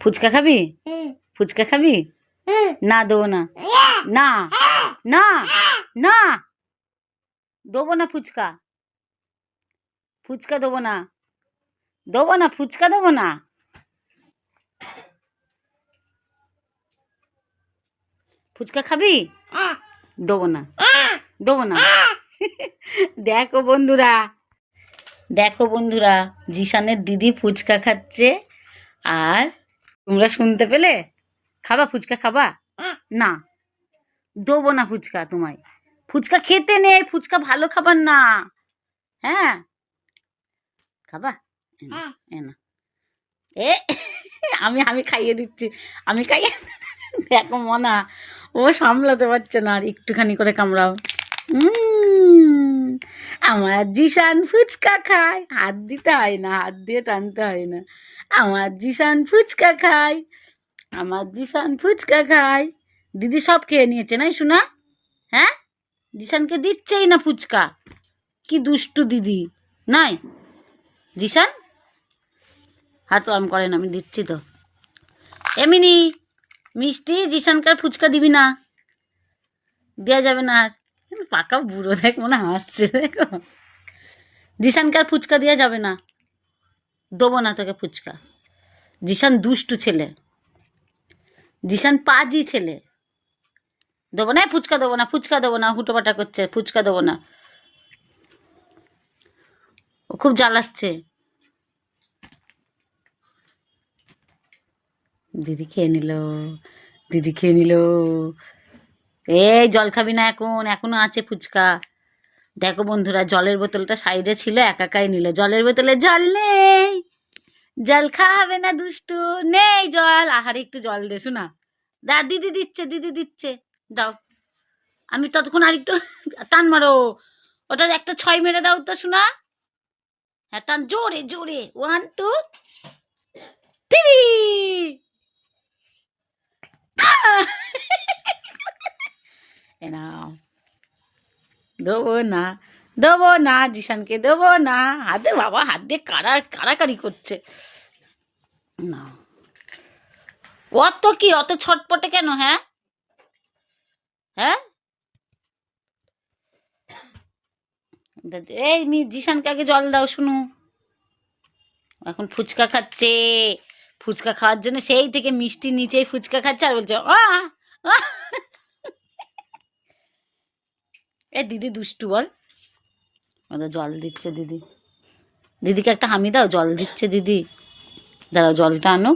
ফুচকা খাবি? ফুচকা খাবি? না দেবো না, না না না দেবো না ফুচকা, ফুচকা দেবো না, দেবো না ফুচকা দেবো না। ফুচকা খাবি? দেবো না, দেবো না। দেখো বন্ধুরা, দেখো বন্ধুরা, জিশানের দিদি ফুচকা খাচ্ছে। আর তোমরা শুনতে পেলে? খাবা ফুচকা খাবা? না দেবো না ফুচকা তোমায়। ফুচকা খেতে নেই, ফুচকা ভালো খাবার না। হ্যাঁ খাবা? না এ আমি আমি খাইয়ে দিচ্ছি, আমি খাইয়ে। দেখো মনা, ও সামলাতে পারছে না, আর একটুখানি করে কামড়াও। আমার জিশান ফুচকা খায়, হাত দিতে হয় না, হাত দিয়ে টানতে হয় না। আমার জিশান ফুচকা খায়, আমার জিশান ফুচকা খায়। দিদি সব খেয়ে নিয়েছে নাই শোনা? হ্যাঁ জিশানকে দিচ্ছেই না ফুচকা। কি দুষ্টু দিদি নাই জিশান। হাত আম করে না, আমি দিচ্ছি তো। এমনি মিষ্টি, জিশানকার ফুচকা দিবি না, দেওয়া যাবে না। আর পাকা বুড়ো দেখ, মনে হাসছে দেখো। জিশানকার ফুচকা দেওয়া যাবে না, দেবো না তোকে ফুচকা। জিশান দুষ্টু ছেলে, জিশান পাজি ছেলে। দেবো না ফুচকা, দেবো না ফুচকা, দেবো না, হুটোপাটা করছে, ফুচকা দেবো না। ও খুব জ্বালাচ্ছে। দিদি খেয়ে নিল, দিদি খেয়ে নিল। এই জল খাবি না এখন, এখনো আছে ফুচকা। দেখো বন্ধুরা, জলের বোতলটা সাইডে ছিল, একাই নিল। জলের বোতলে জল নেই, জল খাবে না দুষ্টু, নেই জল। আহারে একটু জল দে শোনা। দা দিদি দিচ্ছে, দিদি দিচ্ছে, দাও। আমি ততক্ষণ আর একটু টান মারো, ওটা একটা 6 মেরে দাও তো শোনা। হ্যাঁ টান জোরে জোরে, 1 2 3। নাও, দেবো না, দেবো না, জিশানকে দেবো না। হাতে বাবা, হাত দিয়ে কাড়াকাড়ি করছে না। অত কি, অত ছটপটে কেন? হ্যাঁ হ্যাঁ, এই জিশানকে আগে জল দাও শুনু। এখন ফুচকা খাচ্ছে, ফুচকা খাওয়ার জন্য সেই থেকে মিষ্টি নিচেই ফুচকা খাচ্ছে, আর বলছে এ দিদি দুষ্টু বল। ওদের জল দিচ্ছে দিদি, দিদিকে একটা হামি দাও, জল দিচ্ছে দিদি। দাঁড়াও জলটা আনো।